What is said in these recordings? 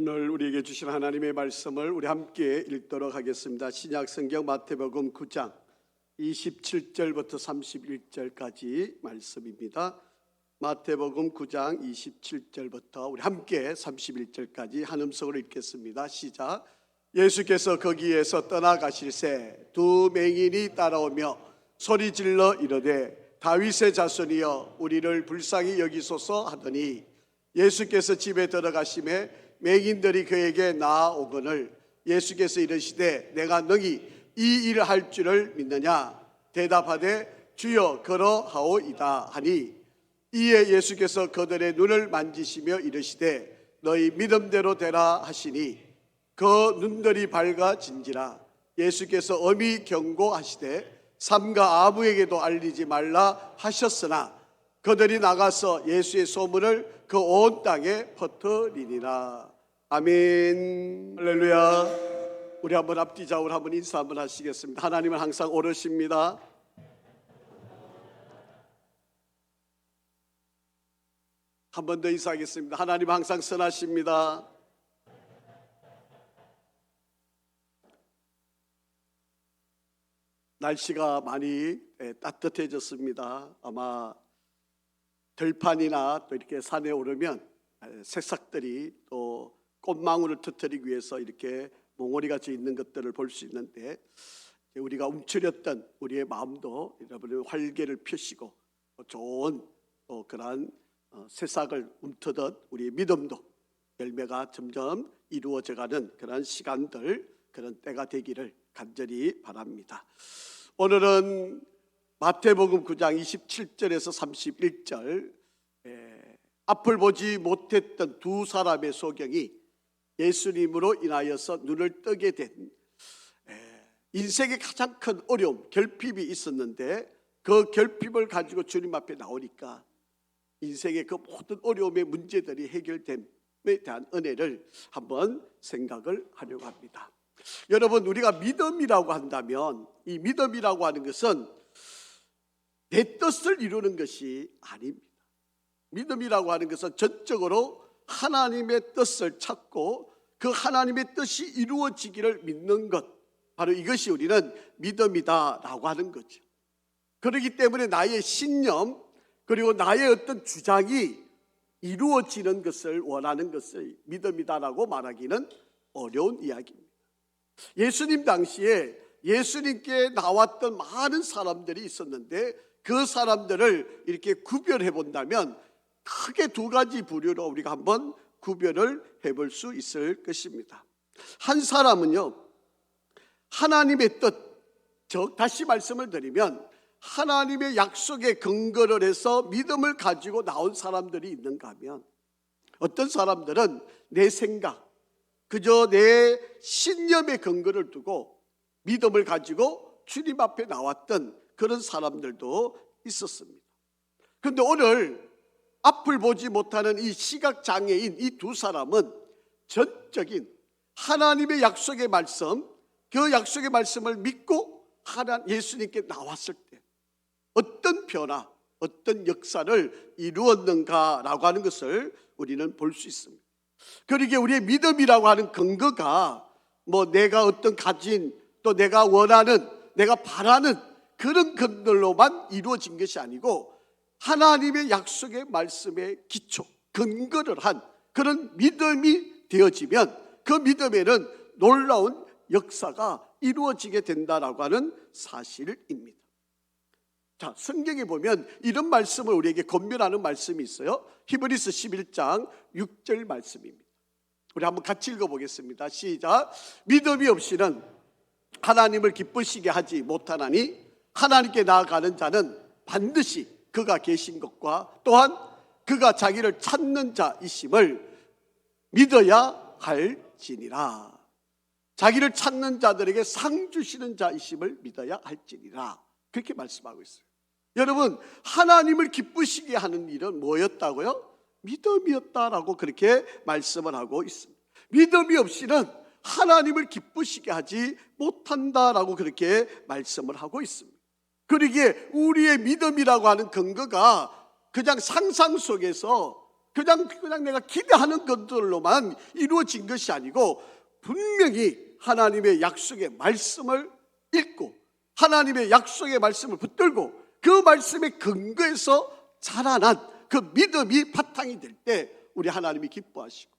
오늘 우리에게 주신 하나님의 말씀을 우리 함께 읽도록 하겠습니다. 신약 성경 마태복음 9장 27절부터 31절까지 말씀입니다. 마태복음 9장 27절부터 우리 함께 31절까지 한 음성으로 읽겠습니다. 시작. 예수께서 거기에서 떠나가실새 두 맹인이 따라오며 소리질러 이르되 다윗의 자손이여 우리를 불쌍히 여기소서 하더니 예수께서 집에 들어가심에 맹인들이 그에게 나아오거늘 예수께서 이르시되 내가 너희 이 일을 할 줄을 믿느냐 대답하되 주여 그러하오이다 하니 이에 예수께서 그들의 눈을 만지시며 이르시되 너희 믿음대로 되라 하시니 그 눈들이 밝아진지라. 예수께서 엄히 경고하시되 삼가 아무에게도 알리지 말라 하셨으나 그들이 나가서 예수의 소문을 그 온 땅에 퍼뜨리니라. 아멘. 할렐루야. 우리 한번 앞뒤 좌우로 한번 인사 한번 하시겠습니다. 하나님은 항상 오르십니다. 한 번 더 인사하겠습니다. 하나님은 항상 선하십니다. 날씨가 많이 따뜻해졌습니다. 아마 들판이나 또 이렇게 산에 오르면 새싹들이 또 꽃망울을 터뜨리기 위해서 이렇게 몽우리같이 있는 것들을 볼 수 있는데 우리가 움츠렸던 우리의 마음도 여러분의 활기를 펴시고 좋은 또 그러한 새싹을 움트듯 우리의 믿음도 열매가 점점 이루어져가는 그런 시간들, 그런 때가 되기를 간절히 바랍니다. 오늘은 마태복음 9장 27절에서 31절 앞을 보지 못했던 두 사람의 소경이 예수님으로 인하여서 눈을 뜨게 된 인생의 가장 큰 어려움, 결핍이 있었는데 그 결핍을 가지고 주님 앞에 나오니까 인생의 그 모든 어려움의 문제들이 해결됨에 대한 은혜를 한번 생각을 하려고 합니다. 여러분, 우리가 믿음이라고 한다면 이 믿음이라고 하는 것은 내 뜻을 이루는 것이 아닙니다. 믿음이라고 하는 것은 전적으로 하나님의 뜻을 찾고 그 하나님의 뜻이 이루어지기를 믿는 것, 바로 이것이 우리는 믿음이다라고 하는 거죠. 그렇기 때문에 나의 신념 그리고 나의 어떤 주장이 이루어지는 것을 원하는 것을 믿음이다라고 말하기는 어려운 이야기입니다. 예수님 당시에 예수님께 나왔던 많은 사람들이 있었는데 그 사람들을 이렇게 구별해 본다면 크게 두 가지 부류로 우리가 한번 구별을 해볼 수 있을 것입니다. 한 사람은요, 하나님의 뜻, 즉 다시 말씀을 드리면 하나님의 약속에 근거를 해서 믿음을 가지고 나온 사람들이 있는가 하면 어떤 사람들은 내 생각, 그저 내 신념의 근거를 두고 믿음을 가지고 주님 앞에 나왔던 그런 사람들도 있었습니다. 그런데 오늘 앞을 보지 못하는 이 시각장애인 이 두 사람은 전적인 하나님의 약속의 말씀, 그 약속의 말씀을 믿고 예수님께 나왔을 때 어떤 변화, 어떤 역사를 이루었는가라고 하는 것을 우리는 볼 수 있습니다. 그러기에 우리의 믿음이라고 하는 근거가 내가 어떤 가진 또 내가 원하는 내가 바라는 그런 것들로만 이루어진 것이 아니고 하나님의 약속의 말씀에 기초, 근거를 한 그런 믿음이 되어지면 그 믿음에는 놀라운 역사가 이루어지게 된다라고 하는 사실입니다. 자, 성경에 보면 이런 말씀을 우리에게 권면하는 말씀이 있어요. 히브리서 11장 6절 말씀입니다. 우리 한번 같이 읽어보겠습니다. 시작. 믿음이 없이는 하나님을 기쁘시게 하지 못하나니 하나님께 나아가는 자는 반드시 그가 계신 것과 또한 그가 자기를 찾는 자이심을 믿어야 할지니라. 자기를 찾는 자들에게 상 주시는 자이심을 믿어야 할지니라. 그렇게 말씀하고 있어요. 여러분, 하나님을 기쁘시게 하는 일은 뭐였다고요? 믿음이었다라고 그렇게 말씀을 하고 있습니다. 믿음이 없이는 하나님을 기쁘시게 하지 못한다라고 그렇게 말씀을 하고 있습니다. 그러기에 우리의 믿음이라고 하는 근거가 그냥 상상 속에서 그냥 내가 기대하는 것들로만 이루어진 것이 아니고 분명히 하나님의 약속의 말씀을 읽고 하나님의 약속의 말씀을 붙들고 그 말씀의 근거에서 자라난 그 믿음이 바탕이 될 때 우리 하나님이 기뻐하시고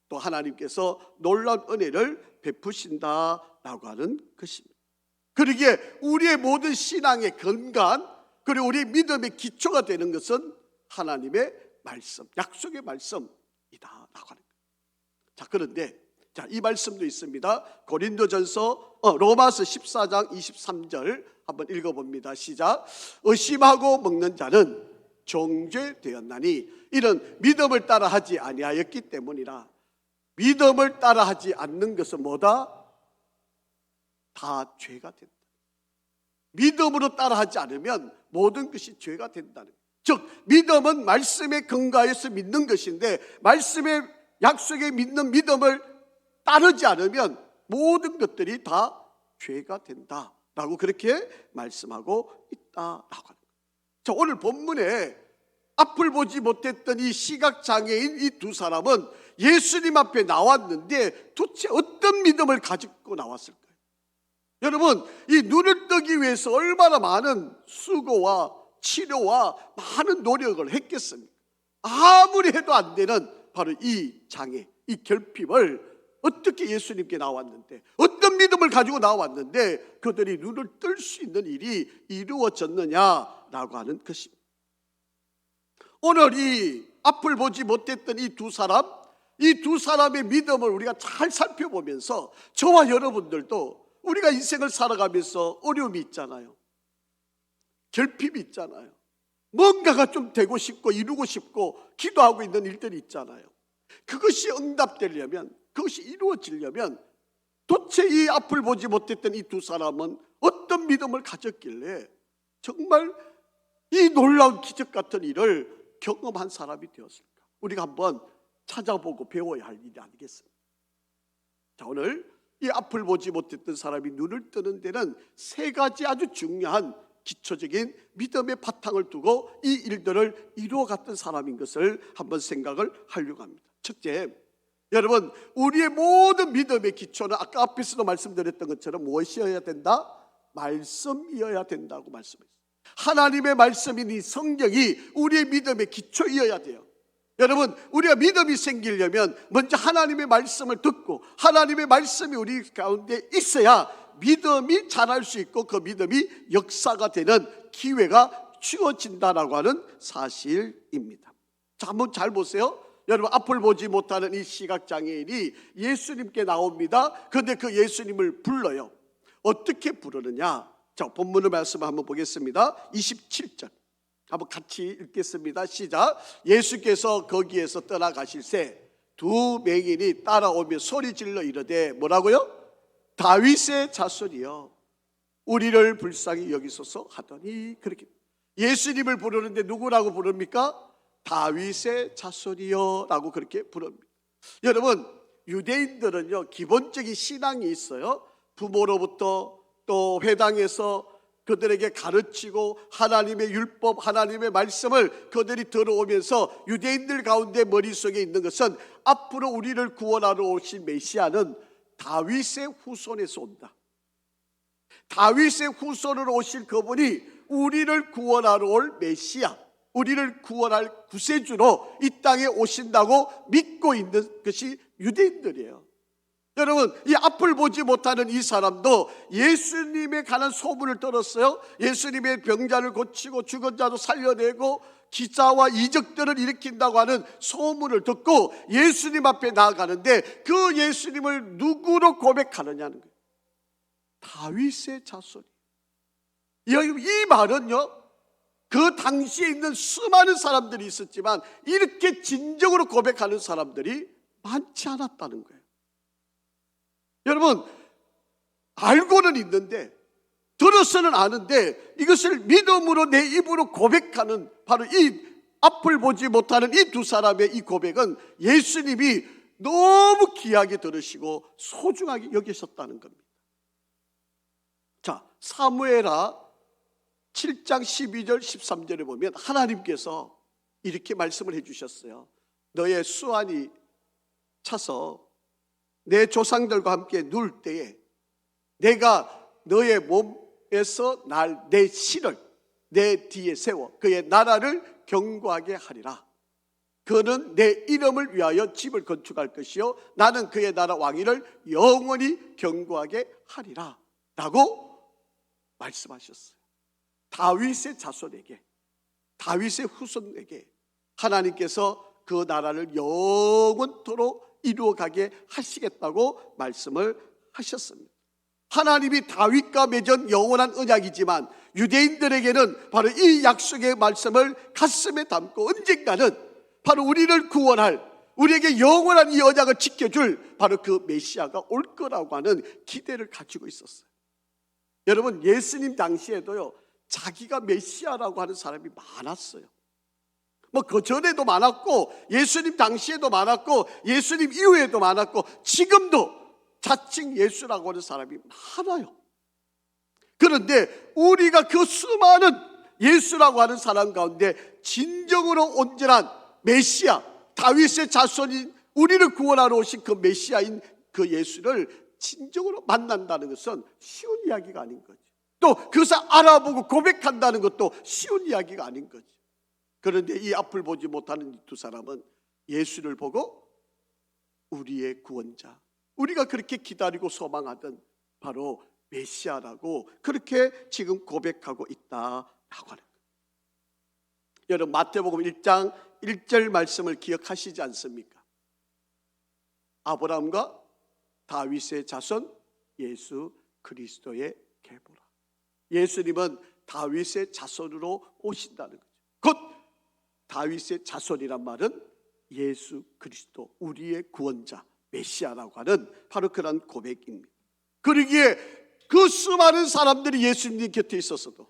또 하나님께서 놀라운 은혜를 베푸신다라고 하는 것입니다. 그러기에 우리의 모든 신앙의 근간 그리고 우리의 믿음의 기초가 되는 것은 하나님의 말씀, 약속의 말씀이다라고 하는 거예요. 자, 그런데 이 말씀도 있습니다. 고린도전서 로마서 14장 23절 한번 읽어봅니다. 시작. 의심하고 먹는 자는 정죄되었나니 이는 믿음을 따라하지 아니하였기 때문이라. 믿음을 따라하지 않는 것은 뭐다? 다 죄가 된다. 믿음으로 따라하지 않으면 모든 것이 죄가 된다는 거예요. 즉 믿음은 말씀에 근거해서 믿는 것인데 말씀의 약속에 믿는 믿음을 따르지 않으면 모든 것들이 다 죄가 된다라고 그렇게 말씀하고 있다라고 하는 거예요. 자, 오늘 본문에 앞을 보지 못했던 이 시각장애인 이 두 사람은 예수님 앞에 나왔는데 도대체 어떤 믿음을 가지고 나왔을까요? 여러분, 이 눈을 뜨기 위해서 얼마나 많은 수고와 치료와 많은 노력을 했겠습니까? 아무리 해도 안 되는 바로 이 장애, 이 결핍을 어떻게 예수님께 나왔는데 어떤 믿음을 가지고 나왔는데 그들이 눈을 뜰 수 있는 일이 이루어졌느냐라고 하는 것입니다. 오늘 이 앞을 보지 못했던 이 두 사람의 믿음을 우리가 잘 살펴보면서 저와 여러분들도 우리가 인생을 살아가면서 어려움이 있잖아요. 결핍이 있잖아요. 뭔가가 좀 되고 싶고 이루고 싶고 기도하고 있는 일들이 있잖아요. 그것이 응답되려면, 그것이 이루어지려면 도대체 이 앞을 보지 못했던 이 두 사람은 어떤 믿음을 가졌길래 정말 이 놀라운 기적 같은 일을 경험한 사람이 되었을까? 우리가 한번 찾아보고 배워야 할 일이 아니겠습니까? 자, 오늘 이 앞을 보지 못했던 사람이 눈을 뜨는 데는 세 가지 아주 중요한 기초적인 믿음의 바탕을 두고 이 일들을 이루어갔던 사람인 것을 한번 생각을 하려고 합니다. 첫째, 여러분, 우리의 모든 믿음의 기초는 아까 앞에서도 말씀드렸던 것처럼 무엇이어야 된다? 말씀이어야 된다고 말씀했어요. 하나님의 말씀인 이 성경이 우리의 믿음의 기초이어야 돼요. 여러분, 우리가 믿음이 생기려면 먼저 하나님의 말씀을 듣고 하나님의 말씀이 우리 가운데 있어야 믿음이 자랄 수 있고 그 믿음이 역사가 되는 기회가 주어진다라고 하는 사실입니다. 자, 한번 잘 보세요. 여러분, 앞을 보지 못하는 이 시각장애인이 예수님께 나옵니다. 그런데 그 예수님을 불러요. 어떻게 부르느냐? 자, 본문의 말씀을 한번 보겠습니다. 27절 한번 같이 읽겠습니다. 시작. 예수께서 거기에서 떠나가실새 두 맹인이 따라오며 소리질러 이르되 뭐라고요? 다윗의 자손이여 우리를 불쌍히 여기소서 하더니, 그렇게 예수님을 부르는데 누구라고 부릅니까? 다윗의 자손이여 라고 그렇게 부릅니다. 여러분, 유대인들은요 기본적인 신앙이 있어요. 부모로부터 또 회당에서 그들에게 가르치고 하나님의 율법, 하나님의 말씀을 그들이 들어오면서 유대인들 가운데 머릿속에 있는 것은 앞으로 우리를 구원하러 오신 메시아는 다윗의 후손에서 온다. 다윗의 후손으로 오실 그분이 우리를 구원하러 올 메시아, 우리를 구원할 구세주로 이 땅에 오신다고 믿고 있는 것이 유대인들이에요. 여러분, 이 앞을 보지 못하는 이 사람도 예수님에 관한 소문을 들었어요. 예수님의 병자를 고치고 죽은 자도 살려내고 기사와 이적들을 일으킨다고 하는 소문을 듣고 예수님 앞에 나아가는데 그 예수님을 누구로 고백하느냐는 거예요. 다윗의 자손. 이 말은요, 그 당시에 있는 수많은 사람들이 있었지만 이렇게 진정으로 고백하는 사람들이 많지 않았다는 거예요. 여러분, 알고는 있는데 들어서는 아는데 이것을 믿음으로 내 입으로 고백하는 바로 이 앞을 보지 못하는 이 두 사람의 이 고백은 예수님이 너무 귀하게 들으시고 소중하게 여기셨다는 겁니다. 자, 사무엘하 7장 12절 13절에 보면 하나님께서 이렇게 말씀을 해주셨어요. 너의 수완이 차서 내 조상들과 함께 누울 때에 내가 너의 몸에서 내 실을 내 뒤에 세워 그의 나라를 견고하게 하리라. 그는 내 이름을 위하여 집을 건축할 것이요 나는 그의 나라 왕위를 영원히 견고하게 하리라 라고 말씀하셨어요. 다윗의 자손에게, 다윗의 후손에게 하나님께서 그 나라를 영원토록 이루어가게 하시겠다고 말씀을 하셨습니다. 하나님이 다윗과 맺은 영원한 언약이지만 유대인들에게는 바로 이 약속의 말씀을 가슴에 담고 언젠가는 바로 우리를 구원할, 우리에게 영원한 이 언약을 지켜줄 바로 그 메시아가 올 거라고 하는 기대를 가지고 있었어요. 여러분, 예수님 당시에도요 자기가 메시아라고 하는 사람이 많았어요. 뭐 그 전에도 많았고 예수님 당시에도 많았고 예수님 이후에도 많았고 지금도 자칭 예수라고 하는 사람이 많아요. 그런데 우리가 그 수많은 예수라고 하는 사람 가운데 진정으로 온전한 메시아, 다윗의 자손인 우리를 구원하러 오신 그 메시아인 그 예수를 진정으로 만난다는 것은 쉬운 이야기가 아닌 거죠. 또 그것을 알아보고 고백한다는 것도 쉬운 이야기가 아닌 거죠. 그런데 이 앞을 보지 못하는 이 두 사람은 예수를 보고 우리의 구원자, 우리가 그렇게 기다리고 소망하던 바로 메시아라고 그렇게 지금 고백하고 있다라고 하는 거예요. 여러분, 마태복음 1장 1절 말씀을 기억하시지 않습니까? 아브라함과 다윗의 자손 예수 그리스도의 계보라. 예수님은 다윗의 자손으로 오신다는 거죠. 곧 다윗의 자손이란 말은 예수 그리스도, 우리의 구원자, 메시아라고 하는 바로 그런 고백입니다. 그러기에 그 수많은 사람들이 예수님 곁에 있었어도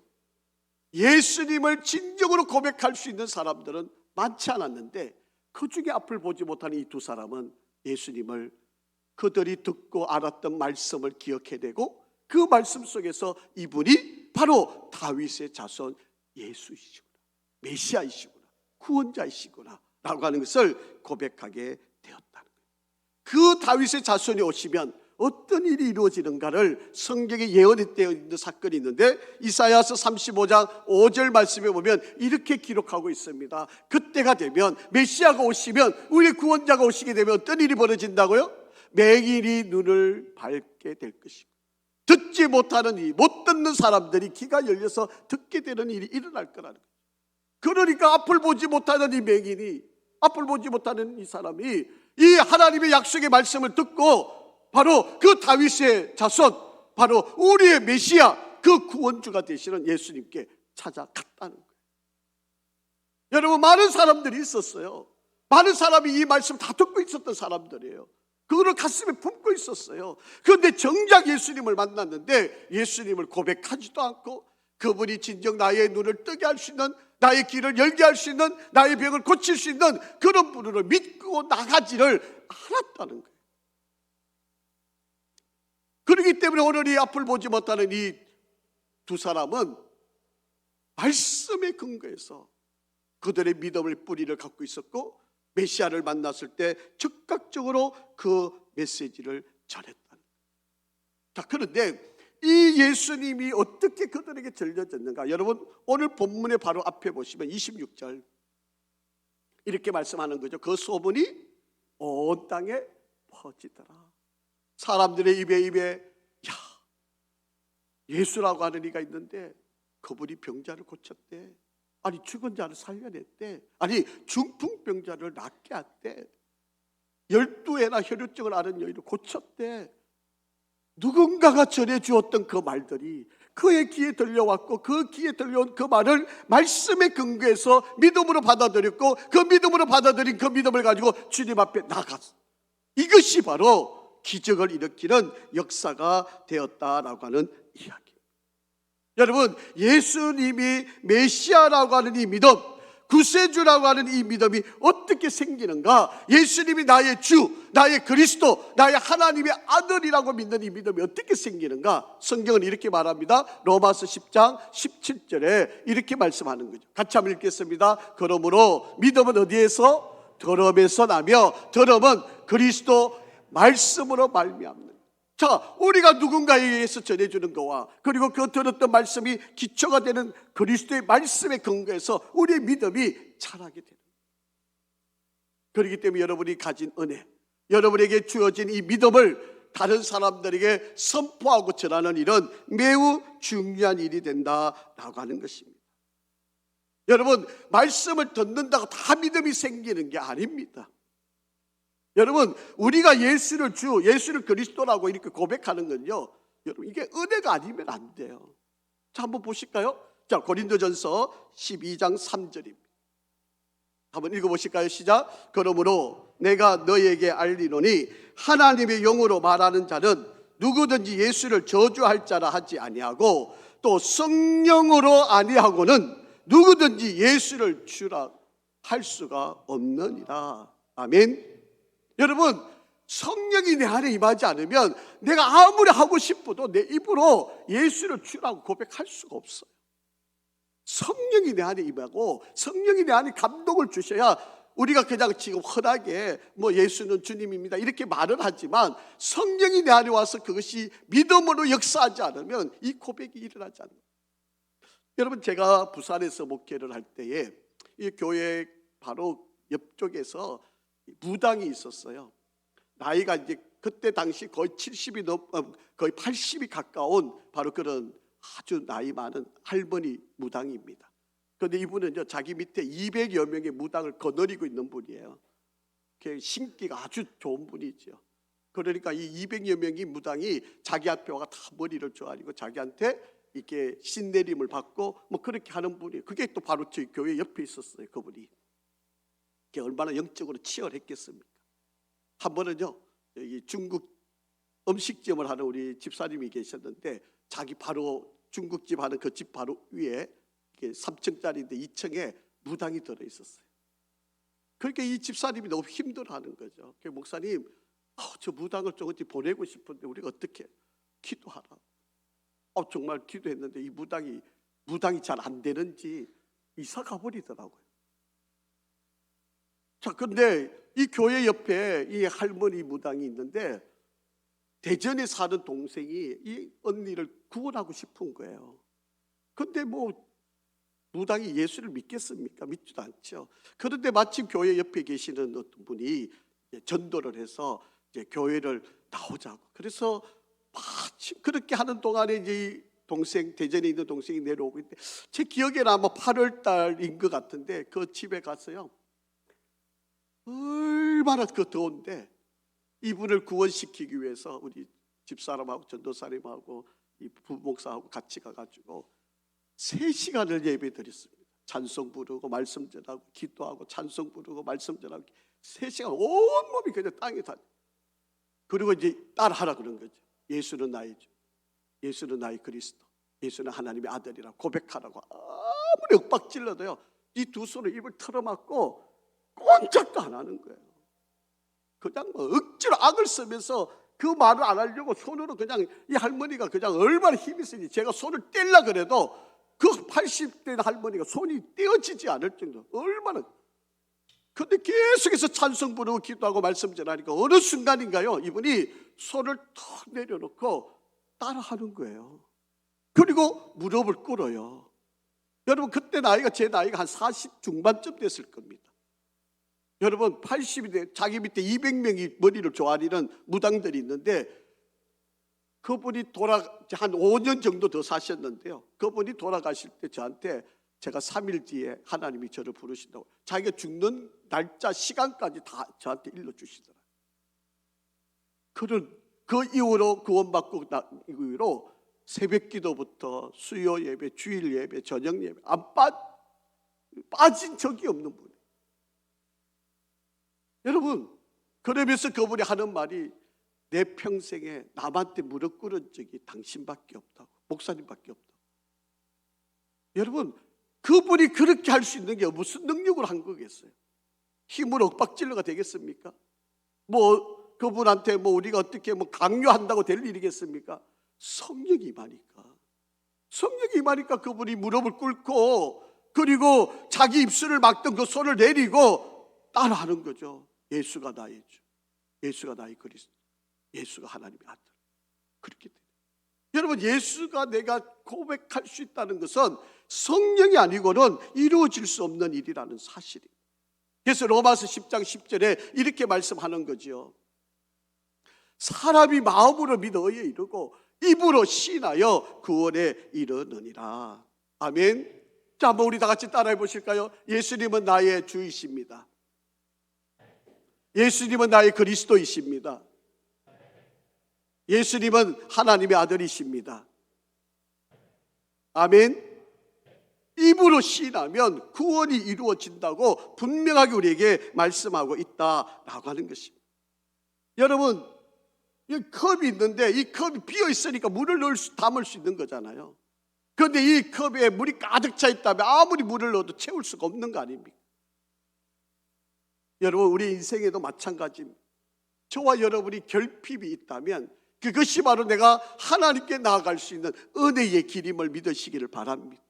예수님을 진정으로 고백할 수 있는 사람들은 많지 않았는데 그 중에 앞을 보지 못하는 이 두 사람은 예수님을 그들이 듣고 알았던 말씀을 기억해내고 그 말씀 속에서 이분이 바로 다윗의 자손 예수이시구나, 메시아이시구나, 구원자이시구나 라고 하는 것을 고백하게 되었다는 거예요. 그 다윗의 자손이 오시면 어떤 일이 이루어지는가를 성경에 예언되어 있는 사건이 있는데 이사야서 35장 5절 말씀에 보면 이렇게 기록하고 있습니다. 그때가 되면 메시아가 오시면, 우리 구원자가 오시게 되면 어떤 일이 벌어진다고요? 맹인이 눈을 밝게 될 것이고 듣지 못하는 이, 못 듣는 사람들이 귀가 열려서 듣게 되는 일이 일어날 거라는 거예요. 그러니까 앞을 보지 못하는 이 맹인이, 앞을 보지 못하는 이 사람이 이 하나님의 약속의 말씀을 듣고 바로 그 다윗의 자손, 바로 우리의 메시아, 그 구원주가 되시는 예수님께 찾아갔다는 거예요. 여러분, 많은 사람들이 있었어요. 많은 사람이 이 말씀 다 듣고 있었던 사람들이에요. 그거를 가슴에 품고 있었어요. 그런데 정작 예수님을 만났는데 예수님을 고백하지도 않고 그분이 진정 나의 눈을 뜨게 할 수 있는, 나의 길을 열게 할 수 있는, 나의 병을 고칠 수 있는 그런 분으로 믿고 나가지를 않았다는 거예요. 그렇기 때문에 오늘 이 앞을 보지 못하는 이 두 사람은 말씀에 근거해서 그들의 믿음의 뿌리를 갖고 있었고 메시아를 만났을 때 즉각적으로 그 메시지를 전했다는 거예요. 자, 그런데 이 예수님이 어떻게 그들에게 들려졌는가? 여러분, 오늘 본문의 바로 앞에 보시면 26절 이렇게 말씀하는 거죠. 그 소문이 온 땅에 퍼지더라. 사람들의 입에 야, 예수라고 하는 이가 있는데 그분이 병자를 고쳤대. 아니, 죽은 자를 살려냈대. 아니, 중풍병자를 낫게 했대. 12회나 혈루증을 앓은 여인을 고쳤대. 누군가가 전해주었던 그 말들이 그의 귀에 들려왔고 그 귀에 들려온 그 말을 말씀에 근거해서 믿음으로 받아들였고 그 믿음으로 받아들인 그 믿음을 가지고 주님 앞에 나갔어. 이것이 바로 기적을 일으키는 역사가 되었다라고 하는 이야기. 여러분, 예수님이 메시아라고 하는 이 믿음, 구세주라고 하는 이 믿음이 어떻게 생기는가? 예수님이 나의 주, 나의 그리스도, 나의 하나님의 아들이라고 믿는 이 믿음이 어떻게 생기는가? 성경은 이렇게 말합니다. 로마서 10장 17절에 이렇게 말씀하는 거죠. 같이 한번 읽겠습니다. 그러므로 믿음은 어디에서? 더러움에서 나며 더러움은 그리스도 말씀으로 말미암는. 자, 우리가 누군가에 의해서 전해주는 거와 그리고 그 들었던 말씀이 기초가 되는 그리스도의 말씀에 근거해서 우리의 믿음이 자라게 되는. 그렇기 때문에 여러분이 가진 은혜, 여러분에게 주어진 이 믿음을 다른 사람들에게 선포하고 전하는 일은 매우 중요한 일이 된다라고 하는 것입니다. 여러분, 말씀을 듣는다고 다 믿음이 생기는 게 아닙니다. 여러분, 우리가 예수를 주, 예수를 그리스도라고 이렇게 고백하는 건요, 여러분, 이게 은혜가 아니면 안 돼요. 자, 한번 보실까요? 자, 고린도전서 12장 3절입니다. 한번 읽어보실까요? 시작. 그러므로 내가 너에게 알리노니 하나님의 영으로 말하는 자는 누구든지 예수를 저주할 자라 하지 아니하고 또 성령으로 아니하고는 누구든지 예수를 주라 할 수가 없느니라. 아멘. 여러분, 성령이 내 안에 임하지 않으면 내가 아무리 하고 싶어도 내 입으로 예수를 주라고 고백할 수가 없어요. 성령이 내 안에 임하고 성령이 내 안에 감동을 주셔야 우리가 그냥 지금 흔하게 뭐 예수는 주님입니다 이렇게 말을 하지만 성령이 내 안에 와서 그것이 믿음으로 역사하지 않으면 이 고백이 일어나지 않는 거예요. 여러분, 제가 부산에서 목회를 할 때에 이 교회 바로 옆쪽에서 무당이 있었어요. 나이가 이제 그때 당시 거의 70이 거의 80이 가까운 바로 그런 아주 나이 많은 할머니 무당입니다. 그런데 이분은요, 자기 밑에 200여 명의 무당을 거느리고 있는 분이에요. 신기가 아주 좋은 분이죠. 그러니까 이 200여 명의 무당이 자기 앞에 와가 다 머리를 조아리고 자기한테 이렇게 신내림을 받고 뭐 그렇게 하는 분이에요. 그게 또 바로 저희 교회 옆에 있었어요. 그분이. 그게 얼마나 영적으로 치열했겠습니까? 한 번은요, 여기 중국 음식점을 하는 우리 집사님이 계셨는데 자기 바로 중국집 하는 그 집 바로 위에 3층짜리인데 2층에 무당이 들어있었어요. 그러니까 이 집사님이 너무 힘들어하는 거죠. 그 목사님, 저 무당을 좀 어디 보내고 싶은데 우리가 어떻게 기도하라. 정말 기도했는데 이 무당이 잘 안 되는지 이사 가버리더라고요. 자, 근데 이 교회 옆에 이 할머니 무당이 있는데 대전에 사는 동생이 이 언니를 구원하고 싶은 거예요. 근데 뭐 무당이 예수를 믿겠습니까? 믿지도 않죠. 그런데 마침 교회 옆에 계시는 어떤 분이 전도를 해서 이제 교회를 나오자고. 그래서 마침 그렇게 하는 동안에 이제 동생, 대전에 있는 동생이 내려오고 있는데 제 기억에는 아마 8월 달인 것 같은데 그 집에 갔어요. 얼마나 그 더운데 이분을 구원시키기 위해서 우리 집사람하고 전도사님하고 이 부목사하고 같이 가가지고 3시간을 예배 드렸습니다. 찬송 부르고 말씀 전하고 기도하고 찬송 부르고 말씀 전하고 3시간 온몸이 그냥 땅에 닿. 그리고 이제 따라하라 그런 거죠. 예수는 나의 주, 예수는 나의 그리스도, 예수는 하나님의 아들이라 고백하라고 아무리 윽박질러도요, 이 두 손을 입을 털어막고 꼼짝도 안 하는 거예요. 그냥 뭐 억지로 악을 쓰면서 그 말을 안 하려고 손으로 그냥 이 할머니가 그냥 얼마나 힘이 세니 제가 손을 떼려 그래도 그 80대 할머니가 손이 떼어지지 않을 정도 얼마나. 근데 계속해서 찬송 부르고 기도하고 말씀 전하니까 어느 순간인가요, 이분이 손을 턱 내려놓고 따라하는 거예요. 그리고 무릎을 꿇어요. 여러분, 그때 나이가 제 나이가 한 40 중반쯤 됐을 겁니다. 여러분, 80이 돼 자기 밑에 200명이 머리를 조아리는 무당들이 있는데 그분이 한 5년 정도 더 사셨는데요. 그분이 돌아가실 때 저한테 제가 3일 뒤에 하나님이 저를 부르신다고 자기가 죽는 날짜 시간까지 다 저한테 일러주시더라고요. 그 이후로 구원받고 이후로 새벽 기도부터 수요 예배, 주일 예배, 저녁 예배 안 빠진 적이 없는 분이에요. 여러분, 그러면서 그분이 하는 말이 내 평생에 남한테 무릎 꿇은 적이 당신밖에 없다고, 목사님밖에 없다고. 여러분, 그분이 그렇게 할 수 있는 게 무슨 능력으로 한 거겠어요? 힘으로 윽박질러가 되겠습니까? 뭐 그분한테 뭐 우리가 어떻게 뭐 강요한다고 될 일이겠습니까? 성령이 임하니까 그분이 무릎을 꿇고 그리고 자기 입술을 막던 그 손을 내리고 따라하는 거죠. 예수가 나의 주, 예수가 나의 그리스도, 예수가 하나님의 아들. 그렇게 돼요. 여러분, 예수가 내가 고백할 수 있다는 것은 성령이 아니고는 이루어질 수 없는 일이라는 사실입니다. 그래서 로마서 10장 10절에 이렇게 말씀하는 거죠. 사람이 마음으로 믿어 의에 이르고 입으로 시인하여 구원에 이르느니라. 아멘. 자, 한번 우리 다 같이 따라해 보실까요? 예수님은 나의 주이십니다. 예수님은 나의 그리스도이십니다. 예수님은 하나님의 아들이십니다. 아멘. 입으로 시인하면 구원이 이루어진다고 분명하게 우리에게 말씀하고 있다라고 하는 것입니다. 여러분, 이 컵이 있는데 이 컵이 비어 있으니까 물을 담을 수 있는 거잖아요. 그런데 이 컵에 물이 가득 차 있다면 아무리 물을 넣어도 채울 수가 없는 거 아닙니까? 여러분, 우리 인생에도 마찬가지입니다. 저와 여러분이 결핍이 있다면 그것이 바로 내가 하나님께 나아갈 수 있는 은혜의 길임을 믿으시기를 바랍니다.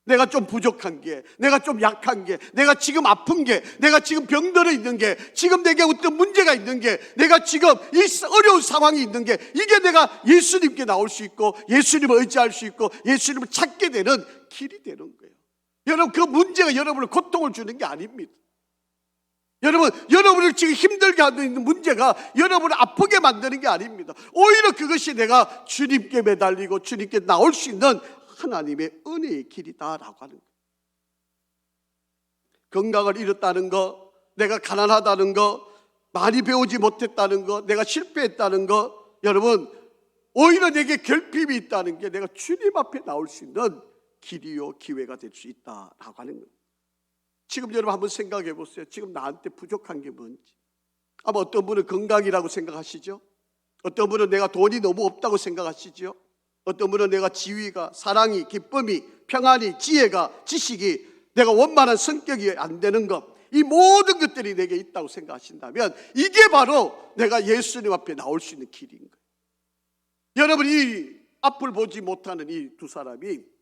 내가 좀 부족한 게, 내가 좀 약한 게, 내가 지금 아픈 게, 내가 지금 병들어 있는 게, 지금 내게 어떤 문제가 있는 게, 내가 지금 이 어려운 상황이 있는 게, 이게 내가 예수님께 나올 수 있고 예수님을 의지할 수 있고 예수님을 찾게 되는 길이 되는 거예요. 여러분, 그 문제가 여러분을 고통을 주는 게 아닙니다. 여러분, 여러분을 지금 힘들게 하고 있는 문제가 여러분을 아프게 만드는 게 아닙니다. 오히려 그것이 내가 주님께 매달리고 주님께 나올 수 있는 하나님의 은혜의 길이다라고 하는 거예요. 건강을 잃었다는 거, 내가 가난하다는 거, 많이 배우지 못했다는 거, 내가 실패했다는 거, 여러분, 오히려 내게 결핍이 있다는 게 내가 주님 앞에 나올 수 있는 길이요 기회가 될 수 있다라고 하는 거예요. 지금 여러분 한번 생각해 보세요. 지금 나한테 부족한 게 뭔지. 아마 어떤 분은 건강이라고 생각하시죠? 어떤 분은 내가 돈이 너무 없다고 생각하시죠? 어떤 분은 내가 지위가, 사랑이, 기쁨이, 평안이, 지혜가, 지식이, 내가 원만한 성격이 안 되는 것, 이 모든 것들이 내게 있다고 생각하신다면 이게 바로 내가 예수님 앞에 나올 수 있는 길인 거예요. 여러분, 이 앞을 보지 못하는 이 두 사람이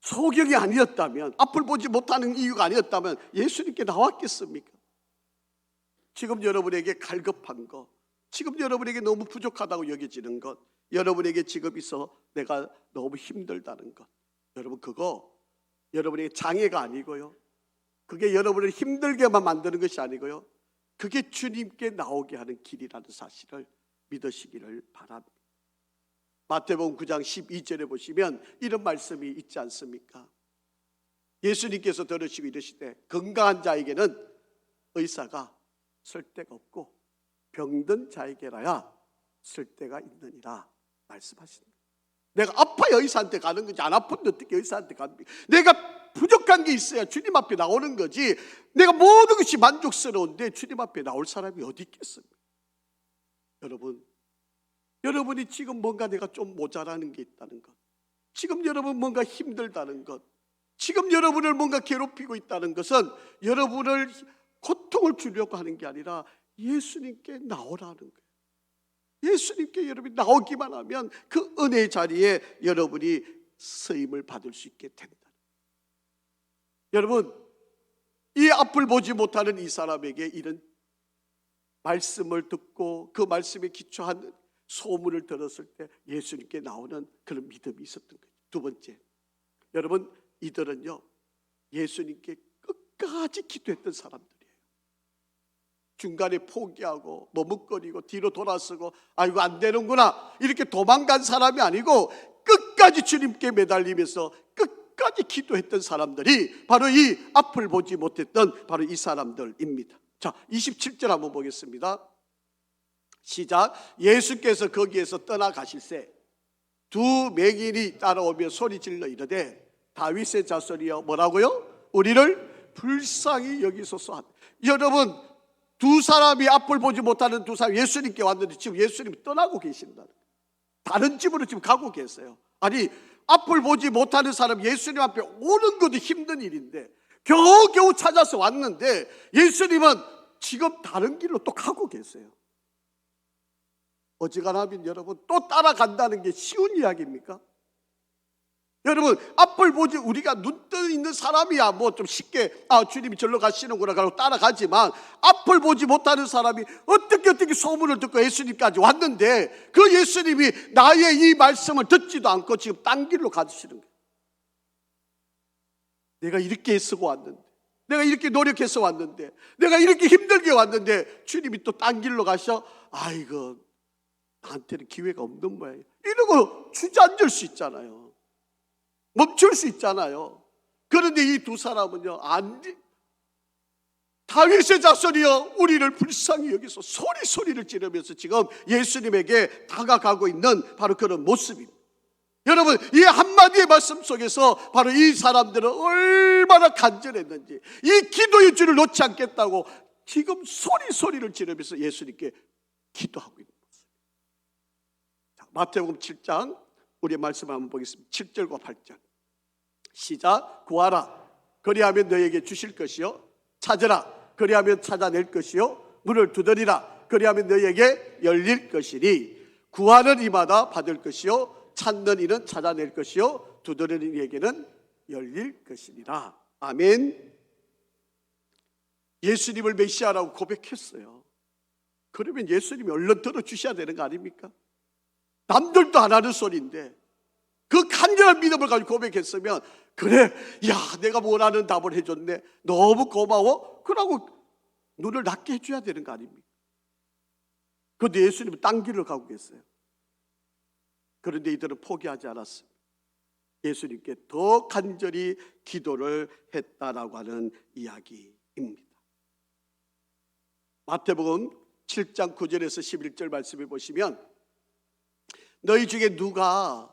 소경이 아니었다면, 앞을 보지 못하는 이유가 아니었다면 예수님께 나왔겠습니까? 지금 여러분에게 갈급한 것, 지금 여러분에게 너무 부족하다고 여겨지는 것, 여러분에게 지금 있어 내가 너무 힘들다는 것, 여러분, 그거 여러분에게 장애가 아니고요, 그게 여러분을 힘들게만 만드는 것이 아니고요, 그게 주님께 나오게 하는 길이라는 사실을 믿으시기를 바랍니다. 마태복음 9장 12절에 보시면 이런 말씀이 있지 않습니까? 예수님께서 들으시고 이르시되 건강한 자에게는 의사가 쓸데가 없고 병든 자에게라야 쓸데가 있느니라 말씀하십니다. 내가 아파야 의사한테 가는 거지, 안 아픈데 어떻게 의사한테 갑니까? 내가 부족한 게 있어야 주님 앞에 나오는 거지, 내가 모든 것이 만족스러운데 주님 앞에 나올 사람이 어디 있겠습니까? 여러분이 지금 뭔가 내가 좀 모자라는 게 있다는 것, 지금 여러분 뭔가 힘들다는 것, 지금 여러분을 뭔가 괴롭히고 있다는 것은 여러분을 고통을 주려고 하는 게 아니라 예수님께 나오라는 거예요. 예수님께 여러분이 나오기만 하면 그 은혜의 자리에 여러분이 쓰임을 받을 수 있게 된다. 여러분, 이 앞을 보지 못하는 이 사람에게 이런 말씀을 듣고 그 말씀에 기초한 소문을 들었을 때 예수님께 나오는 그런 믿음이 있었던 거예요. 두 번째, 여러분, 이들은요 예수님께 끝까지 기도했던 사람들이에요. 중간에 포기하고 머뭇거리고 뒤로 돌아서고 아이고 안 되는구나 이렇게 도망간 사람이 아니고 끝까지 주님께 매달리면서 끝까지 기도했던 사람들이 바로 이 앞을 보지 못했던 바로 이 사람들입니다. 자, 27절 한번 보겠습니다. 시작. 예수께서 거기에서 떠나가실새 두 맹인이 따라오며 소리질러 이르되 다윗의 자손이여 뭐라고요? 우리를 불쌍히 여기소서. 여러분, 두 사람이 앞을 보지 못하는 두 사람이 예수님께 왔는데 지금 예수님이 떠나고 계신다. 다른 집으로 지금 가고 계세요. 아니, 앞을 보지 못하는 사람 예수님 앞에 오는 것도 힘든 일인데 겨우겨우 찾아서 왔는데 예수님은 지금 다른 길로 또 가고 계세요. 어지간하면 여러분 또 따라간다는 게 쉬운 이야기입니까? 여러분, 앞을 보지, 우리가 눈 떠 있는 사람이야 뭐 좀 쉽게 주님이 절로 가시는구나 하고 따라가지만, 앞을 보지 못하는 사람이 어떻게 소문을 듣고 예수님까지 왔는데, 그 예수님이 나의 이 말씀을 듣지도 않고 지금 딴 길로 가시는 거예요. 내가 이렇게 애쓰고 왔는데, 내가 이렇게 노력해서 왔는데, 내가 이렇게 힘들게 왔는데 주님이 또 딴 길로 가셔? 아이고, 나한테는 기회가 없는 모양이에요. 이러고 주저앉을 수 있잖아요. 멈출 수 있잖아요. 그런데 이 두 사람은요, 다윗의 자손이여 우리를 불쌍히 여기서 소리를 지르면서 지금 예수님에게 다가가고 있는 바로 그런 모습입니다. 여러분, 이 한마디의 말씀 속에서 바로 이 사람들은 얼마나 간절했는지, 이 기도의 줄을 놓지 않겠다고 지금 소리를 지르면서 예수님께 기도하고 있는 모습. 마태복음 7장 우리의 말씀을 한번 보겠습니다. 7절과 8절 시작. 구하라 그리하면 너에게 주실 것이요, 찾으라 그리하면 찾아낼 것이요, 문을 두드리라 그리하면 너에게 열릴 것이니, 구하는 이마다 받을 것이요, 찾는 이는 찾아낼 것이요, 두드리는 이에게는 열릴 것이니라. 아멘. 예수님을 메시아라고 고백했어요. 그러면 예수님이 얼른 들어주셔야 되는 거 아닙니까? 남들도 안 하는 소리인데 그 간절한 믿음을 가지고 고백했으면, 그래, 야, 내가 원하는 답을 해줬네, 너무 고마워, 그러고 눈을 낮게 해줘야 되는 거 아닙니까? 그런데 예수님은 딴 길을 가고 계세요. 그런데 이들은 포기하지 않았습니다. 예수님께 더 간절히 기도를 했다라고 하는 이야기입니다. 마태복음 7장 9절에서 11절 말씀을 보시면, 너희 중에 누가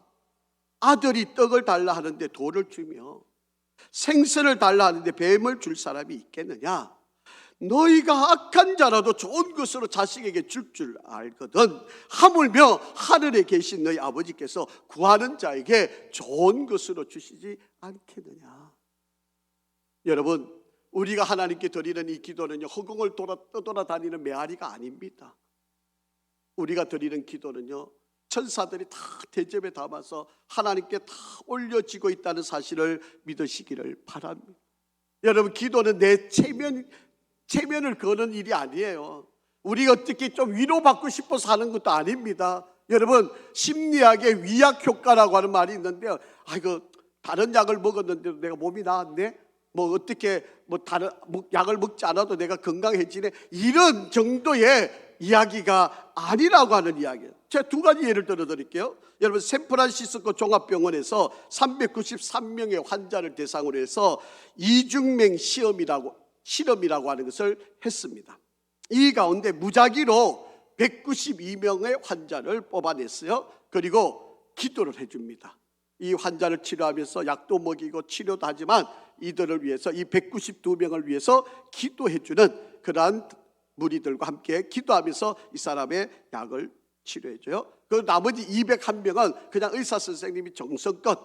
아들이 떡을 달라 하는데 돌을 주며 생선을 달라 하는데 뱀을 줄 사람이 있겠느냐? 너희가 악한 자라도 좋은 것으로 자식에게 줄 알거든 하물며 하늘에 계신 너희 아버지께서 구하는 자에게 좋은 것으로 주시지 않겠느냐? 여러분, 우리가 하나님께 드리는 이 기도는요, 허공을 떠돌아다니는 메아리가 아닙니다. 우리가 드리는 기도는요, 천사들이 다 대접에 담아서 하나님께 다 올려지고 있다는 사실을 믿으시기를 바랍니다. 여러분, 기도는 내 체면을 거는 일이 아니에요. 우리가 어떻게 좀 위로받고 싶어서 하는 것도 아닙니다. 여러분, 심리학의 위약 효과라고 하는 말이 있는데요, 다른 약을 먹었는데도 내가 몸이 나았네, 어떻게 다른 약을 먹지 않아도 내가 건강해지네, 이런 정도의 이야기가 아니라고 하는 이야기예요. 제가 두 가지 예를 들어 드릴게요. 여러분, 샌프란시스코 종합병원에서 393명의 환자를 대상으로 해서 이중맹 실험이라고 하는 것을 했습니다. 이 가운데 무작위로 192명의 환자를 뽑아냈어요. 그리고 기도를 해줍니다. 이 환자를 치료하면서 약도 먹이고 치료도 하지만 이들을 위해서, 이 192명을 위해서 기도해주는 그러한 무리들과 함께 기도하면서 이 사람의 약을 치료해줘요. 그 나머지 201명은 그냥 의사 선생님이 정성껏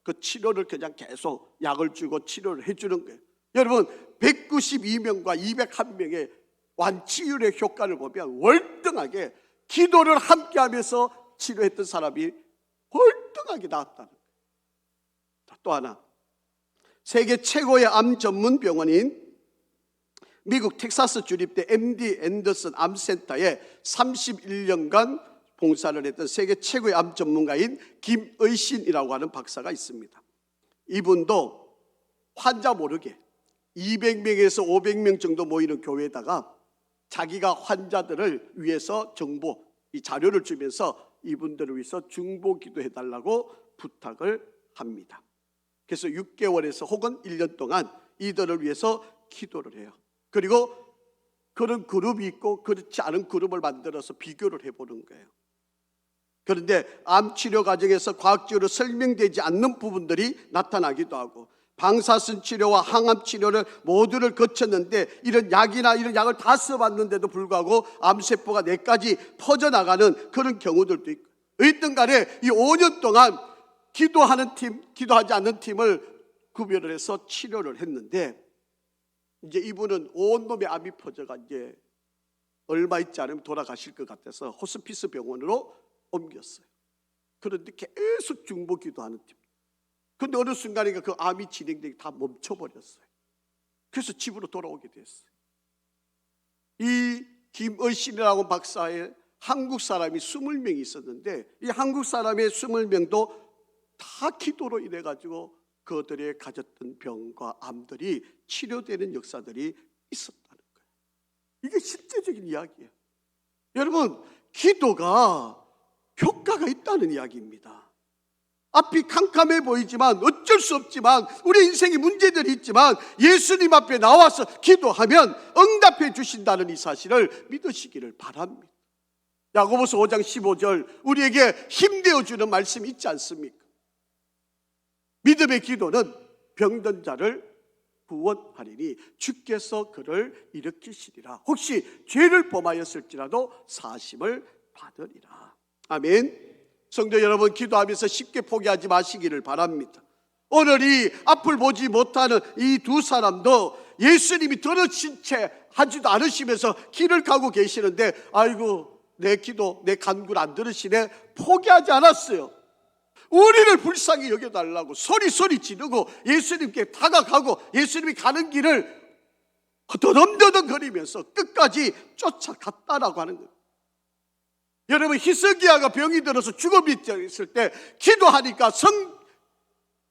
그 치료를 그냥 계속 약을 주고 치료를 해주는 거예요. 여러분, 192명과 201명의 완치율의 효과를 보면 월등하게 기도를 함께 하면서 치료했던 사람이 월등하게 나았다는 거예요. 또 하나, 세계 최고의 암 전문 병원인 미국 텍사스 주립대 MD 앤더슨 암센터에 31년간 봉사를 했던 세계 최고의 암 전문가인 김의신이라고 하는 박사가 있습니다. 이분도 환자 모르게 200명에서 500명 정도 모이는 교회에다가 자기가 환자들을 위해서 정보, 이 자료를 주면서 이분들을 위해서 중보 기도해달라고 부탁을 합니다. 그래서 6개월에서 혹은 1년 동안 이들을 위해서 기도를 해요. 그리고 그런 그룹이 있고 그렇지 않은 그룹을 만들어서 비교를 해보는 거예요. 그런데 암치료 과정에서 과학적으로 설명되지 않는 부분들이 나타나기도 하고, 방사선 치료와 항암 치료를 모두를 거쳤는데 이런 약을 다 써봤는데도 불구하고 암세포가 뇌까지 퍼져나가는 그런 경우들도 있고, 어쨌든 간에 이 5년 동안 기도하는 팀, 기도하지 않는 팀을 구별을 해서 치료를 했는데, 이제 이분은 온몸에 암이 퍼져가 이제 얼마 있지 않으면 돌아가실 것 같아서 호스피스 병원으로 옮겼어요. 그런데 계속 중보 기도하는 팀. 근데 어느 순간에 그 암이 진행되기 다 멈춰버렸어요. 그래서 집으로 돌아오게 됐어요. 이 김의신이라고 박사의 한국 사람이 20명이 있었는데, 이 한국 사람의 20명도 다 기도로 인해 가지고 그들의 가졌던 병과 암들이 치료되는 역사들이 있었다는 거예요. 이게 실제적인 이야기예요. 여러분, 기도가 효과가 있다는 이야기입니다. 앞이 캄캄해 보이지만, 어쩔 수 없지만, 우리 인생에 문제들이 있지만 예수님 앞에 나와서 기도하면 응답해 주신다는 이 사실을 믿으시기를 바랍니다. 야고보서 5장 15절, 우리에게 힘내어 주는 말씀이 있지 않습니까? 믿음의 기도는 병든 자를 구원하리니 주께서 그를 일으키시리라. 혹시 죄를 범하였을지라도 사심을 받으리라. 아멘. 성도 여러분, 기도하면서 쉽게 포기하지 마시기를 바랍니다. 오늘 이 앞을 보지 못하는 이 두 사람도 예수님이 들으신 채 하지도 않으시면서 길을 가고 계시는데, 아이고 내 기도, 내 간구를 안 들으시네, 포기하지 않았어요. 우리를 불쌍히 여겨달라고 소리 지르고 예수님께 다가가고 예수님이 가는 길을 더듬더듬거리면서 끝까지 쫓아갔다라고 하는 거예요. 여러분, 히스기야가 병이 들어서 죽음이 있을 때 기도하니까,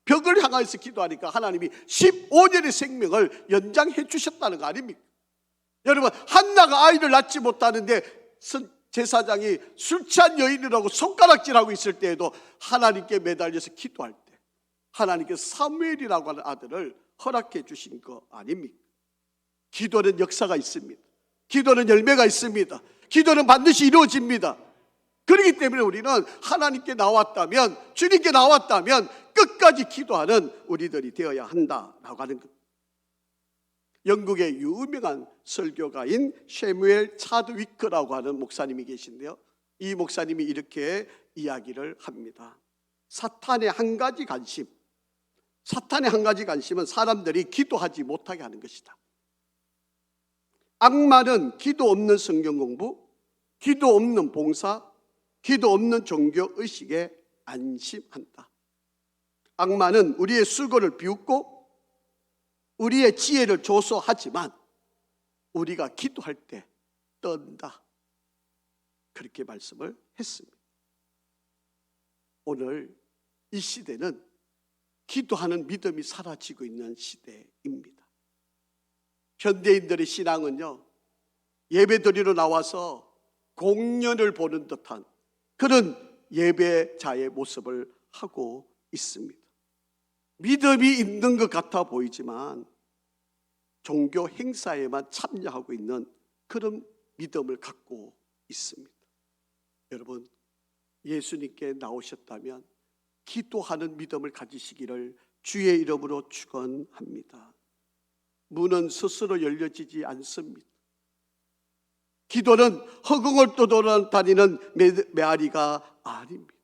벽을 향해서 기도하니까 하나님이 15년의 생명을 연장해 주셨다는 거 아닙니까? 여러분, 한나가 아이를 낳지 못하는데 제사장이 술 취한 여인이라고 손가락질하고 있을 때에도 하나님께 매달려서 기도할 때 하나님께서 사무엘이라고 하는 아들을 허락해 주신 거 아닙니까? 기도는 역사가 있습니다. 기도는 열매가 있습니다. 기도는 반드시 이루어집니다. 그렇기 때문에 우리는 하나님께 나왔다면, 주님께 나왔다면 끝까지 기도하는 우리들이 되어야 한다라고 하는 것. 영국의 유명한 설교가인 셰뮤엘 차드위크라고 하는 목사님이 계신데요, 이 목사님이 이렇게 이야기를 합니다. 사탄의 한 가지 관심은 사람들이 기도하지 못하게 하는 것이다. 악마는 기도 없는 성경 공부, 기도 없는 봉사, 기도 없는 종교 의식에 안심한다. 악마는 우리의 수고를 비웃고 우리의 지혜를 조소하지만 우리가 기도할 때 떤다. 그렇게 말씀을 했습니다. 오늘 이 시대는 기도하는 믿음이 사라지고 있는 시대입니다. 현대인들의 신앙은요, 예배드리러 나와서 공연을 보는 듯한 그런 예배자의 모습을 하고 있습니다. 믿음이 있는 것 같아 보이지만 종교 행사에만 참여하고 있는 그런 믿음을 갖고 있습니다. 여러분, 예수님께 나오셨다면 기도하는 믿음을 가지시기를 주의 이름으로 축원합니다. 문은 스스로 열려지지 않습니다. 기도는 허공을 떠돌아다니는 메아리가 아닙니다.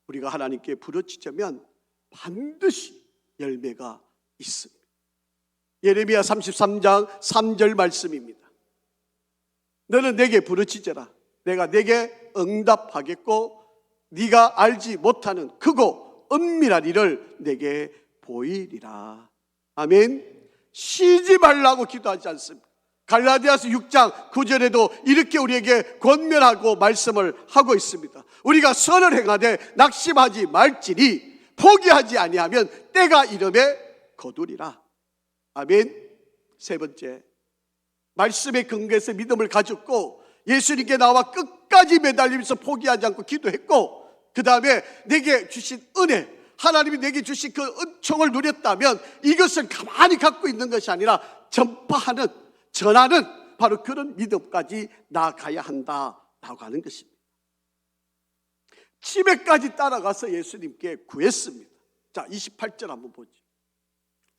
우리가 하나님께 부르짖으면 반드시 열매가 있습니다. 예레미야 33장 3절 말씀입니다. 너는 내게 부르짖어라. 내가 내게 응답하겠고 네가 알지 못하는 크고 은밀한 일을 내게 보이리라. 아멘. 쉬지 말라고 기도하지 않습니다. 갈라디아서 6장 9절에도 이렇게 우리에게 권면하고 말씀을 하고 있습니다. 우리가 선을 행하되 낙심하지 말지니 포기하지 아니하면 때가 이름에 거두리라. 아멘. 세 번째, 말씀의 근거에서 믿음을 가졌고 예수님께 나와 끝까지 매달리면서 포기하지 않고 기도했고, 그 다음에 내게 주신 은혜, 하나님이 내게 주신 그 은총을 누렸다면 이것을 가만히 갖고 있는 것이 아니라 전파하는, 전하는 바로 그런 믿음까지 나아가야 한다라고 하는 것입니다. 집에까지 따라가서 예수님께 구했습니다. 자, 28절 한번 보죠.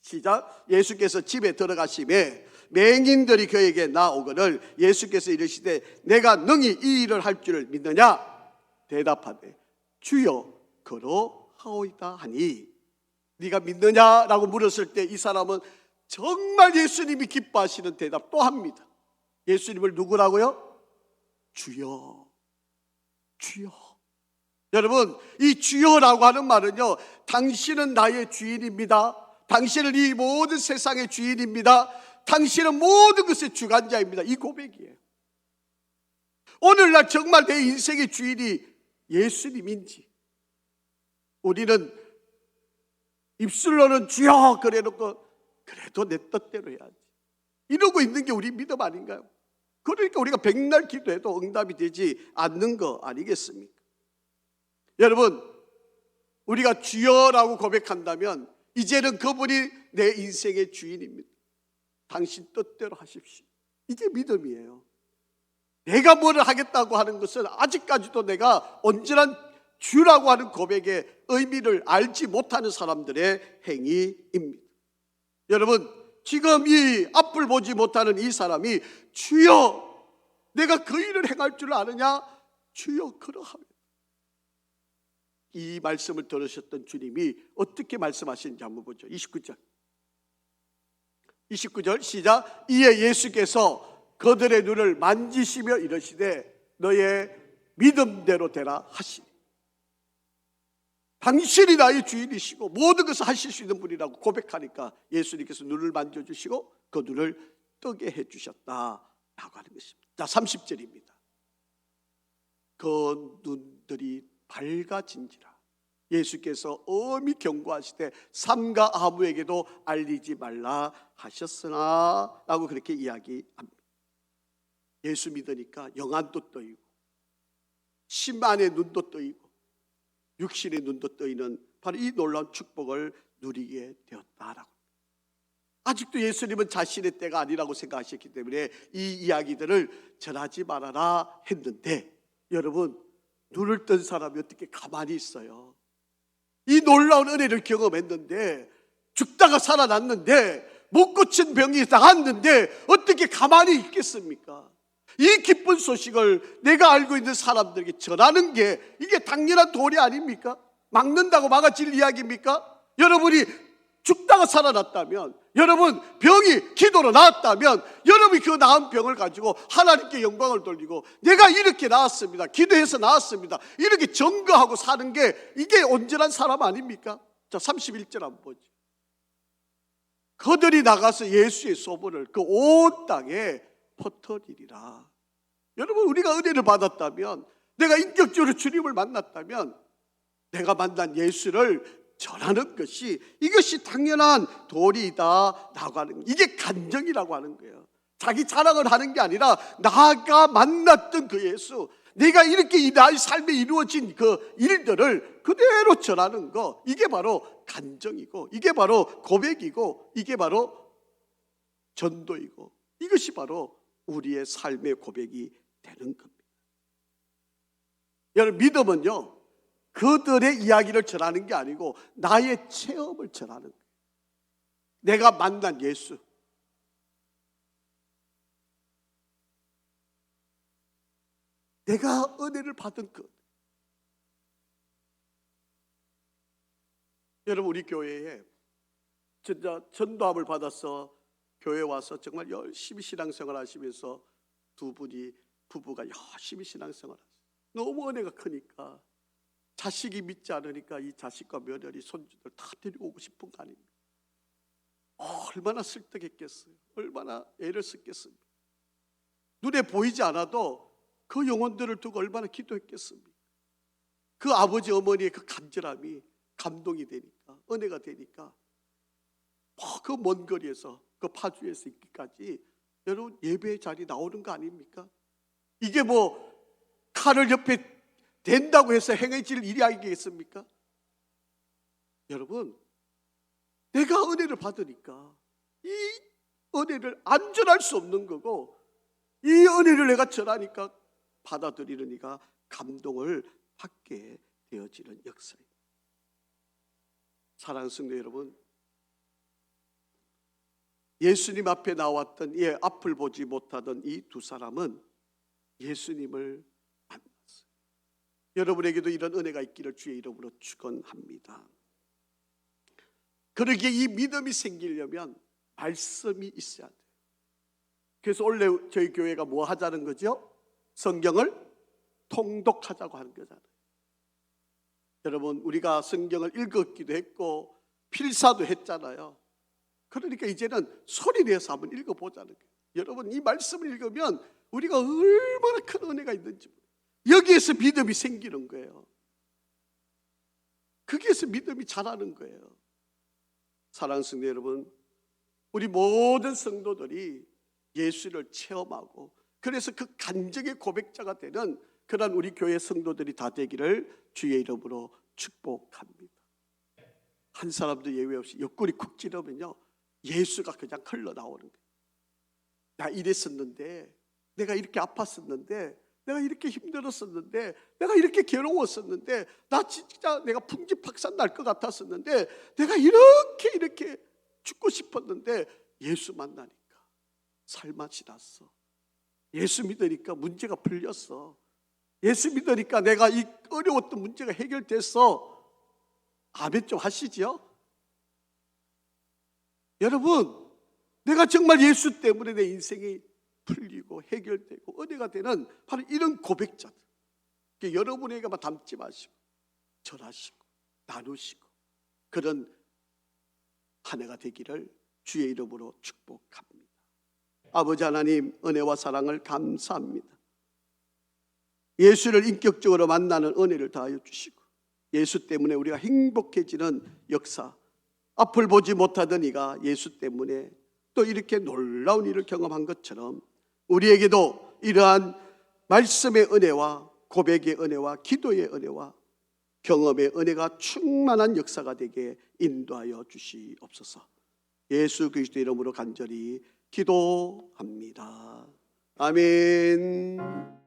시작. 예수께서 집에 들어가심에 맹인들이 그에게 나오거늘 예수께서 이르시되 내가 능히 이 일을 할 줄을 믿느냐? 대답하되 주여 그러하오이다 하니. 네가 믿느냐라고 물었을 때 이 사람은 정말 예수님이 기뻐하시는 대답 또 합니다. 예수님을 누구라고요? 주여, 주여. 여러분, 이 주여라고 하는 말은요, 당신은 나의 주인입니다. 당신은 이 모든 세상의 주인입니다. 당신은 모든 것의 주관자입니다. 이 고백이에요. 오늘날 정말 내 인생의 주인이 예수님인지, 우리는 입술로는 주여 그래놓고 그래도 내 뜻대로 해야지 이러고 있는 게 우리 믿음 아닌가요? 그러니까 우리가 백날 기도해도 응답이 되지 않는 거 아니겠습니까? 여러분, 우리가 주여라고 고백한다면 이제는 그분이 내 인생의 주인입니다. 당신 뜻대로 하십시오. 이게 믿음이에요. 내가 뭐를 하겠다고 하는 것은 아직까지도 내가 온전한 주라고 하는 고백의 의미를 알지 못하는 사람들의 행위입니다. 여러분, 지금 이 앞을 보지 못하는 이 사람이 주여 내가 그 일을 행할 줄 아느냐? 주여 그러하면. 이 말씀을 들으셨던 주님이 어떻게 말씀하시는지 한번 보죠. 29절 시작. 이에 예수께서 그들의 눈을 만지시며 이르시되 너의 믿음대로 되라 하시니. 당신이 나의 주인이시고 모든 것을 하실 수 있는 분이라고 고백하니까 예수님께서 눈을 만져주시고 그 눈을 뜨게 해주셨다라고 하는 것입니다. 자, 30절입니다. 그 눈들이 밝아진지라. 예수께서 엄히 경고하시되 삼가 아무에게도 알리지 말라 하셨으나 라고 그렇게 이야기합니다. 예수 믿으니까 영안도 떠이고 심안의 눈도 떠이고 육신의 눈도 떠이는 바로 이 놀라운 축복을 누리게 되었다라고. 아직도 예수님은 자신의 때가 아니라고 생각하셨기 때문에 이 이야기들을 전하지 말아라 했는데, 여러분, 눈을 뜬 사람이 어떻게 가만히 있어요? 이 놀라운 은혜를 경험했는데, 죽다가 살아났는데, 못 고친 병이 나았는데 어떻게 가만히 있겠습니까? 이 기쁜 소식을 내가 알고 있는 사람들에게 전하는 게 이게 당연한 도리 아닙니까? 막는다고 막아질 이야기입니까? 여러분이 죽다가 살아났다면, 여러분 병이 기도로 나았다면, 여러분이 그 나은 병을 가지고 하나님께 영광을 돌리고 내가 이렇게 나았습니다, 기도해서 나았습니다, 이렇게 증거하고 사는 게 이게 온전한 사람 아닙니까? 자, 31절 한번 보죠. 그들이 나가서 예수의 소문을 그 온 땅에 퍼뜨리리라. 여러분, 우리가 은혜를 받았다면, 내가 인격적으로 주님을 만났다면 내가 만난 예수를 전하는 것이, 이것이 당연한 도리이다 라고 하는, 이게 간증이라고 하는 거예요. 자기 자랑을 하는 게 아니라 나가 만났던 그 예수, 내가 이렇게 나의 삶에 이루어진 그 일들을 그대로 전하는 거, 이게 바로 간증이고, 이게 바로 고백이고, 이게 바로 전도이고, 이것이 바로 우리의 삶의 고백이 되는 겁니다. 여러분, 믿음은요, 그들의 이야기를 전하는 게 아니고 나의 체험을 전하는 거예요. 내가 만난 예수, 내가 은혜를 받은 것. 여러분, 우리 교회에 진짜 전도함을 받아서 교회에 와서 정말 열심히 신앙생활 하시면서 부부가 열심히 신앙생활 하세요. 너무 은혜가 크니까 자식이 믿지 않으니까 이 자식과 며느리, 손주들 다 데리고 오고 싶은 거 아닙니까? 얼마나 설득했겠어요. 얼마나 애를 썼겠습니까? 눈에 보이지 않아도 그 영혼들을 두고 얼마나 기도했겠습니까? 그 아버지 어머니의 그 간절함이 감동이 되니까, 은혜가 되니까 그 먼 거리에서, 그 파주에서 있기까지 여러분 예배 자리 나오는 거 아닙니까? 이게 뭐 칼을 옆에 된다고 해서 행해질 일이 아니겠습니까? 여러분, 내가 은혜를 받으니까 이 은혜를 안전할 수 없는 거고, 이 은혜를 내가 전하니까 받아들이는 이가 감동을 받게 되어지는 역사입니다. 사랑하는 성도 여러분, 예수님 앞에 나왔던, 앞을 보지 못하던 이 두 사람은 예수님을 만났어요. 여러분에게도 이런 은혜가 있기를 주의 이름으로 축원합니다. 그러기에 이 믿음이 생기려면 말씀이 있어야 돼요. 그래서 원래 저희 교회가 뭐 하자는 거죠? 성경을 통독하자고 하는 거잖아요. 여러분, 우리가 성경을 읽었기도 했고 필사도 했잖아요. 그러니까 이제는 소리 내서 한번 읽어보자는 거예요. 여러분, 이 말씀을 읽으면 우리가 얼마나 큰 은혜가 있는지 여기에서 믿음이 생기는 거예요. 거기에서 믿음이 자라는 거예요. 사랑하는 성도 여러분, 우리 모든 성도들이 예수를 체험하고 그래서 그 간증의 고백자가 되는 그런 우리 교회 성도들이 다 되기를 주의 이름으로 축복합니다. 한 사람도 예외 없이 옆구리 쿡 찌르면요, 예수가 그냥 흘러나오는 거예요. 나 이랬었는데, 내가 이렇게 아팠었는데, 내가 이렇게 힘들었었는데, 내가 이렇게 괴로웠었는데, 나 진짜 내가 풍지박산 날 것 같았었는데, 내가 이렇게 죽고 싶었는데 예수 만나니까 살맛이 났어. 예수 믿으니까 문제가 풀렸어. 예수 믿으니까 내가 이 어려웠던 문제가 해결됐어. 아멘 좀 하시죠? 여러분, 내가 정말 예수 때문에 내 인생이 풀리고 해결되고 은혜가 되는 바로 이런 고백자들, 여러분에게만 담지 마시고 전하시고 나누시고 그런 한 해가 되기를 주의 이름으로 축복합니다. 아버지 하나님, 은혜와 사랑을 감사합니다. 예수를 인격적으로 만나는 은혜를 다하여 주시고 예수 때문에 우리가 행복해지는 역사, 앞을 보지 못하던 이가 예수 때문에 또 이렇게 놀라운 일을 경험한 것처럼 우리에게도 이러한 말씀의 은혜와 고백의 은혜와 기도의 은혜와 경험의 은혜가 충만한 역사가 되게 인도하여 주시옵소서. 예수 그리스도의 이름으로 간절히 기도합니다. 아멘.